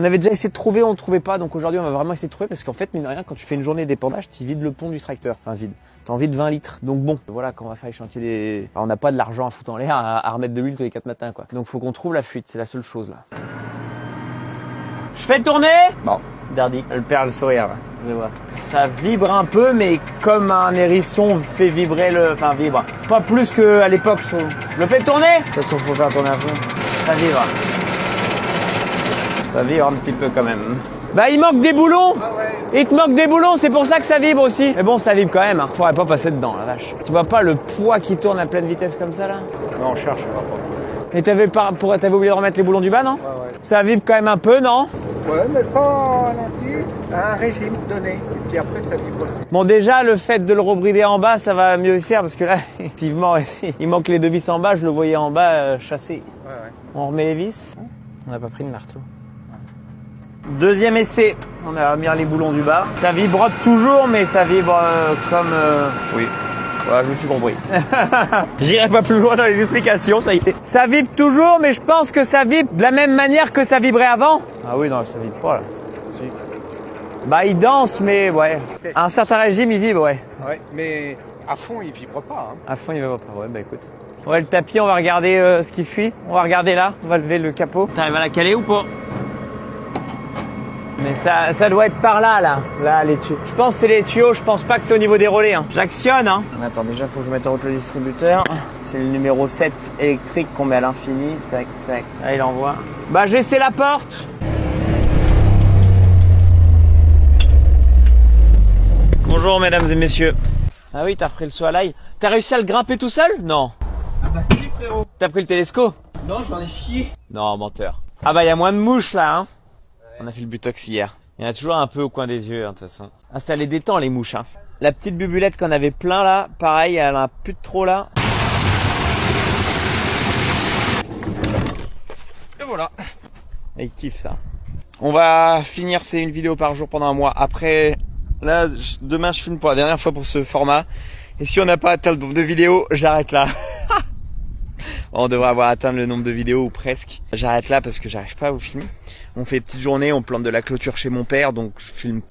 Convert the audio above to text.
On avait déjà essayé de trouver, on ne trouvait pas, donc aujourd'hui on va vraiment essayer de trouver parce qu'en fait, mine de rien, quand tu fais une journée d'épandage, tu vides le pont du tracteur, enfin vide. T'as envie de 20 litres. Donc bon, voilà, quand on va faire les chantiers des... Enfin, on n'a pas de l'argent à foutre en l'air à remettre de l'huile tous les 4 matins, quoi. Donc faut qu'on trouve la fuite, c'est la seule chose là. Je fais tourner. Bon, Dardy, elle perd le sourire là. Je vais voir. Ça vibre un peu, mais comme un hérisson fait vibrer le... Enfin, vibre. Pas plus qu'à l'époque, je trouve. Je le fais tourner. De toute façon, faut faire tourner un peu. Ça vibre. Ça vibre un petit peu quand même. Bah, il manque des boulons. Ah ouais. Il te manque des boulons, c'est pour ça que ça vibre aussi. Mais bon, ça vibre quand même. Hein. Faudrait pas passer dedans, la vache. Tu vois pas le poids qui tourne à pleine vitesse comme ça, là? Non, on cherche, on va pas. Et t'avais oublié de remettre les boulons du bas, non? Ouais, ouais. Ça vibre quand même un peu, non? Ouais, mais pas lentille, à un régime donné. Et puis après, ça vibre. Bon, déjà, le fait de le rebrider en bas, ça va mieux y faire parce que là, effectivement, il manque les deux vis en bas. Je le voyais en bas chassé. Ouais, ouais. On remet les vis. On n'a pas pris de marteau. Deuxième essai. On a remis les boulons du bas. Ça vibre toujours, mais ça vibre comme... Oui. Voilà, je me suis compris. J'irai pas plus loin dans les explications, ça y est. Ça vibre toujours, mais je pense que ça vibre de la même manière que ça vibrait avant. Ah oui, non, ça vibre pas là. Si. Bah, il danse, mais ouais. À un certain régime, il vibre, ouais. Ouais, mais à fond, il vibre pas. Hein. À fond, il vibre pas. Ouais, bah écoute. Ouais, le tapis, on va regarder ce qui fuit. On va regarder là. On va lever le capot. T'arrives à la caler ou pas? Mais ça doit être par là, là, les tuyaux. Je pense que c'est les tuyaux, je pense pas que c'est au niveau des relais. Hein. J'actionne, hein. Attends, déjà, faut que je mette en route le distributeur. C'est le numéro 7 électrique qu'on met à l'infini. Tac, tac. Là, il envoie. Bah, j'essaie la porte. Bonjour, mesdames et messieurs. Ah oui, t'as repris le saut à l'ail. T'as réussi à le grimper tout seul? Non. Ah bah si, frérot. T'as pris le télescope? Non, j'en ai chié. Non, menteur. Ah bah, il y a moins de mouches, là, hein. On a fait le butox hier. Il y en a toujours un peu au coin des yeux, hein, de toute façon. Ah, ça les détend, les mouches, hein. La petite bubulette qu'on avait plein, là, pareil, elle en a plus de trop, là. Et voilà. Et il kiffe, ça. On va finir, c'est une vidéo par jour pendant un mois. Après, là, demain, je filme pour la dernière fois pour ce format. Et si on n'a pas atteint le nombre de vidéos, j'arrête là. On devrait avoir atteint le nombre de vidéos ou presque. J'arrête là parce que j'arrive pas à vous filmer. On fait petite journée, on plante de la clôture chez mon père, donc je filme pas.